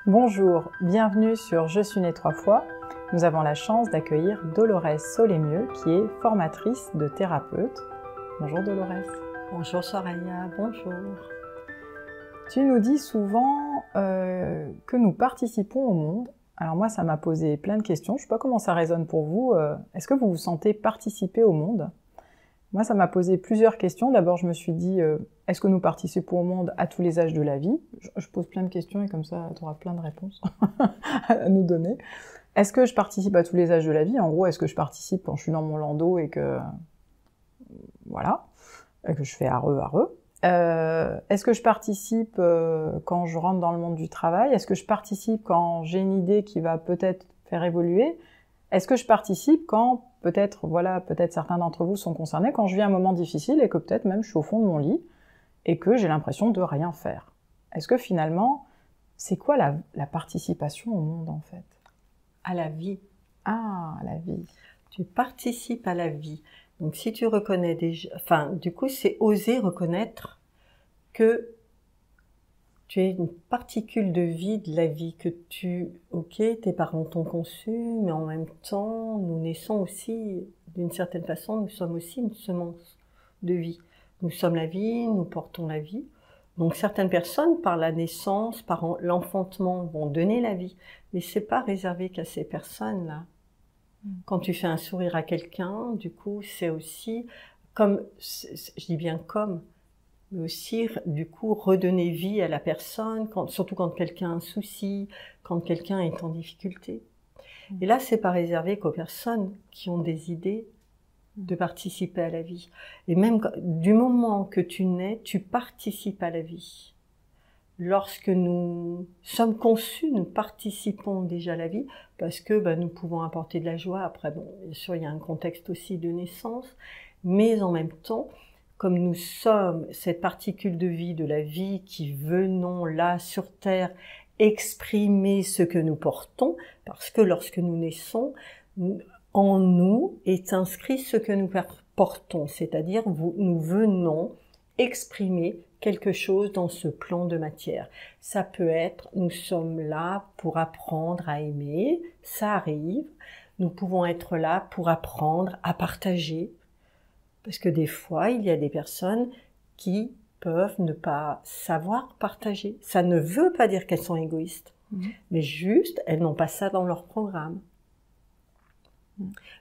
Bonjour, bienvenue sur Je suis née 3 fois. Nous avons la chance d'accueillir Dolores Solémieux qui est formatrice de thérapeute. Bonjour Dolores. Bonjour Soraya, bonjour. Tu nous dis souvent que nous participons au monde. Alors moi ça m'a posé plein de questions, je ne sais pas comment ça résonne pour vous. Est-ce que vous vous sentez participer au monde ? Moi ça m'a posé plusieurs questions. D'abord je me suis dit, est-ce que nous participons au monde à tous les âges de la vie ? Je pose plein de questions et comme ça tu auras plein de réponses à nous donner. Est-ce que je participe à tous les âges de la vie ? En gros, est-ce que je participe quand je suis dans mon landau et que... Voilà, et que je fais areux. Est-ce que je participe quand je rentre dans le monde du travail ? Est-ce que je participe quand j'ai une idée qui va peut-être faire évoluer ? Est-ce que je participe quand, peut-être certains d'entre vous sont concernés, quand je vis un moment difficile et que peut-être même je suis au fond de mon lit et que j'ai l'impression de rien faire ? Est-ce que finalement, c'est quoi la participation au monde en fait ? À la vie. Ah, à la vie. Tu participes à la vie. Donc si tu reconnais déjà, du coup c'est oser reconnaître que tu es une particule de vie de la vie, que tes parents t'ont conçu, mais en même temps, nous naissons aussi, d'une certaine façon, nous sommes aussi une semence de vie. Nous sommes la vie, nous portons la vie. Donc certaines personnes, par la naissance, par l'enfantement, vont donner la vie, mais c'est pas réservé qu'à ces personnes-là. Quand tu fais un sourire à quelqu'un, du coup, c'est aussi je dis bien mais aussi, du coup, redonner vie à la personne, surtout quand quelqu'un a un souci, quand quelqu'un est en difficulté. Et là, c'est pas réservé qu'aux personnes qui ont des idées de participer à la vie. Et même du moment que tu nais, tu participes à la vie. Lorsque nous sommes conçus, nous participons déjà à la vie parce que nous pouvons apporter de la joie. Après, bien sûr, il y a un contexte aussi de naissance, mais en même temps, comme nous sommes cette particule de vie, de la vie qui venons là sur Terre exprimer ce que nous portons, parce que lorsque nous naissons, en nous est inscrit ce que nous portons, c'est-à-dire nous venons exprimer quelque chose dans ce plan de matière. Ça peut être, nous sommes là pour apprendre à aimer, ça arrive. Nous pouvons être là pour apprendre à partager, parce que des fois, il y a des personnes qui peuvent ne pas savoir partager. Ça ne veut pas dire qu'elles sont égoïstes, mais juste, elles n'ont pas ça dans leur programme.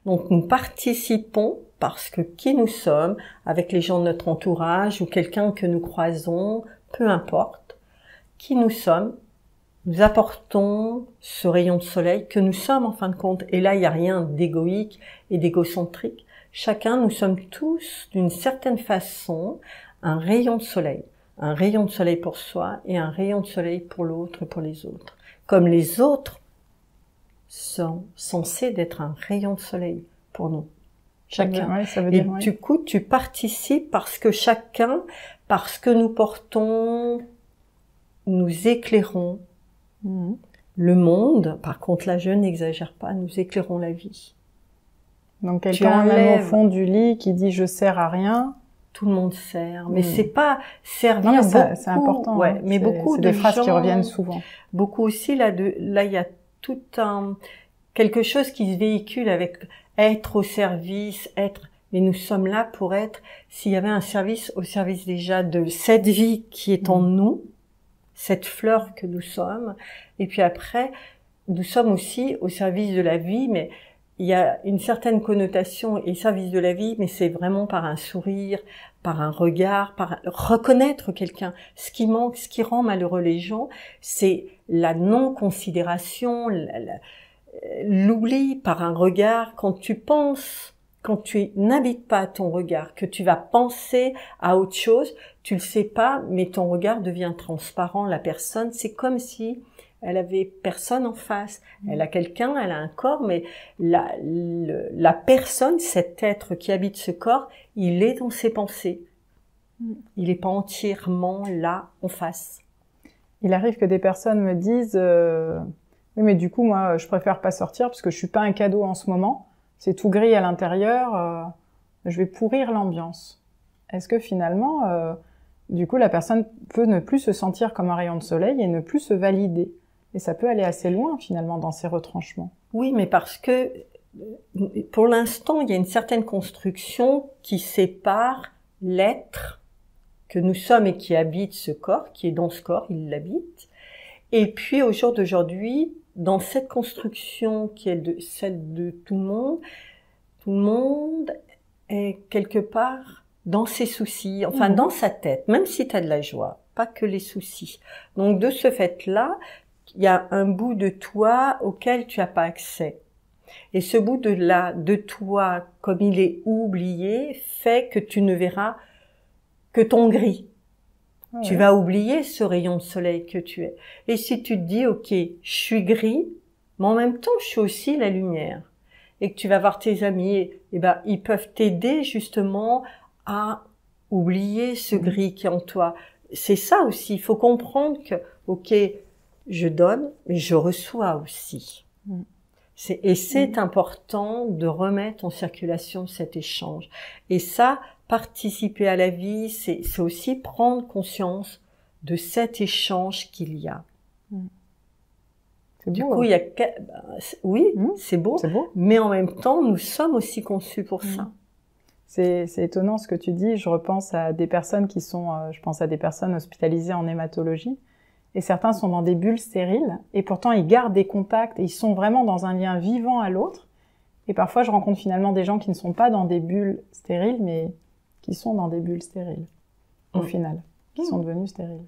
Donc nous participons parce que qui nous sommes, avec les gens de notre entourage ou quelqu'un que nous croisons, peu importe, qui nous sommes, nous apportons ce rayon de soleil que nous sommes en fin de compte. Et là, il n'y a rien d'égoïque et d'égocentrique. Chacun, nous sommes tous, d'une certaine façon, un rayon de soleil. Un rayon de soleil pour soi et un rayon de soleil pour l'autre et pour les autres. Comme les autres sont censés d'être un rayon de soleil pour nous. Chacun. Ça veut dire, et du coup, tu participes parce que nous portons, nous éclairons le monde. Par contre, là, je n'exagère pas, nous éclairons la vie. Donc quelqu'un même au fond du lit qui dit je sers à rien. Tout le monde sert, mais c'est pas servir. Non, mais c'est important. Ouais, hein. Mais beaucoup c'est de des phrases gens, qui reviennent souvent. Beaucoup aussi là il y a tout quelque chose qui se véhicule avec être au service, mais nous sommes là pour être, s'il y avait un service au service déjà de cette vie qui est en nous, cette fleur que nous sommes, et puis après, nous sommes aussi au service de la vie, mais il y a une certaine connotation et service de la vie, mais c'est vraiment par un sourire, par un regard, par reconnaître quelqu'un. Ce qui manque, ce qui rend malheureux les gens, c'est la non-considération, l'oubli par un regard. Quand tu n'habites pas ton regard, que tu vas penser à autre chose, tu le sais pas, mais ton regard devient transparent. La personne, c'est comme si elle avait personne en face. Elle a quelqu'un, elle a un corps, mais la personne, cet être qui habite ce corps, il est dans ses pensées. Il n'est pas entièrement là, en face. Il arrive que des personnes me disent oui, mais du coup, moi, je préfère pas sortir parce que je suis pas un cadeau en ce moment. C'est tout gris à l'intérieur. Je vais pourrir l'ambiance. Est-ce que finalement, du coup, la personne peut ne plus se sentir comme un rayon de soleil et ne plus se valider? Et ça peut aller assez loin, finalement, dans ces retranchements. Oui, mais parce que, pour l'instant, il y a une certaine construction qui sépare l'être que nous sommes et qui habite ce corps, qui est dans ce corps, il l'habite. Et puis, au jour d'aujourd'hui, dans cette construction qui est celle de tout le monde est quelque part dans ses soucis, enfin dans sa tête, même si tu as de la joie, pas que les soucis. Donc de ce fait-là, il y a un bout de toi auquel tu n'as pas accès. Et ce bout de toi, comme il est oublié, fait que tu ne verras que ton gris. Ouais. Tu vas oublier ce rayon de soleil que tu es. Et si tu te dis, ok, je suis gris, mais en même temps, je suis aussi la lumière. Et que tu vas voir tes amis, et ben, ils peuvent t'aider justement à oublier ce gris qui est en toi. C'est ça aussi. Il faut comprendre que, ok, je donne, mais je reçois aussi. Et c'est important de remettre en circulation cet échange. Et ça, participer à la vie, c'est aussi prendre conscience de cet échange qu'il y a. Du coup, il y a oui, c'est beau, mais en même temps, nous sommes aussi conçus pour ça. C'est étonnant ce que tu dis. Je repense à des personnes qui sont, je pense à des personnes hospitalisées en hématologie, et certains sont dans des bulles stériles, et pourtant ils gardent des contacts, et ils sont vraiment dans un lien vivant à l'autre. Et parfois, je rencontre finalement des gens qui ne sont pas dans des bulles stériles, mais qui sont dans des bulles stériles, au final, qui sont devenus stériles.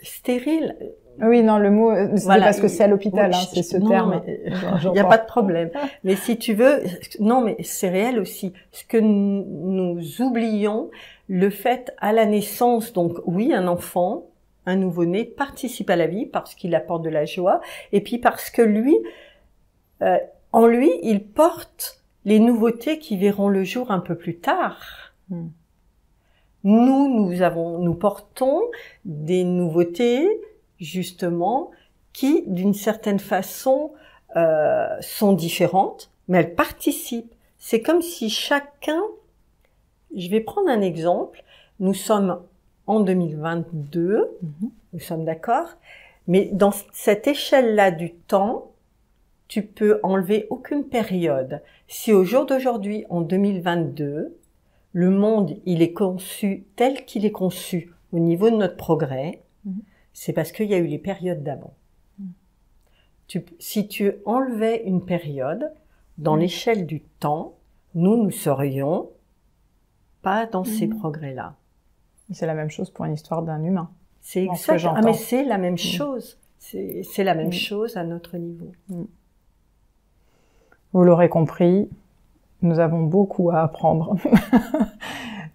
Stérile. Oui, non, le mot, c'est parce que c'est à l'hôpital, c'est ce terme. Il n'y a pas de problème. Mais si tu veux, non, mais c'est réel aussi. Ce que nous oublions, le fait à la naissance, donc oui, un enfant, un nouveau-né participe à la vie parce qu'il apporte de la joie, et puis parce que lui, en lui, il porte les nouveautés qui verront le jour un peu plus tard. Nous portons des nouveautés, justement, qui, d'une certaine façon, sont différentes, mais elles participent. C'est comme si chacun... Je vais prendre un exemple. Nous sommes en 2022, nous sommes d'accord, mais dans cette échelle-là du temps, tu peux enlever aucune période. Si au jour d'aujourd'hui, en 2022, le monde, il est conçu tel qu'il est conçu au niveau de notre progrès, c'est parce qu'il y a eu les périodes d'avant. Si tu enlevais une période, dans l'échelle du temps, nous serions pas dans ces progrès-là. C'est la même chose pour une histoire d'un humain. C'est exact. Ah, mais c'est la même chose. C'est la même chose à notre niveau. Vous l'aurez compris, nous avons beaucoup à apprendre.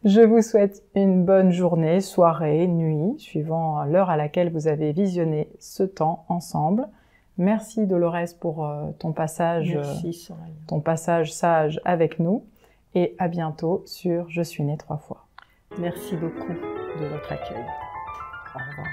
Je vous souhaite une bonne journée, soirée, nuit, suivant l'heure à laquelle vous avez visionné ce temps ensemble. Merci Dolores pour ton passage sage avec nous. Et à bientôt sur Je suis née 3 fois. Merci beaucoup de votre accueil. Au revoir.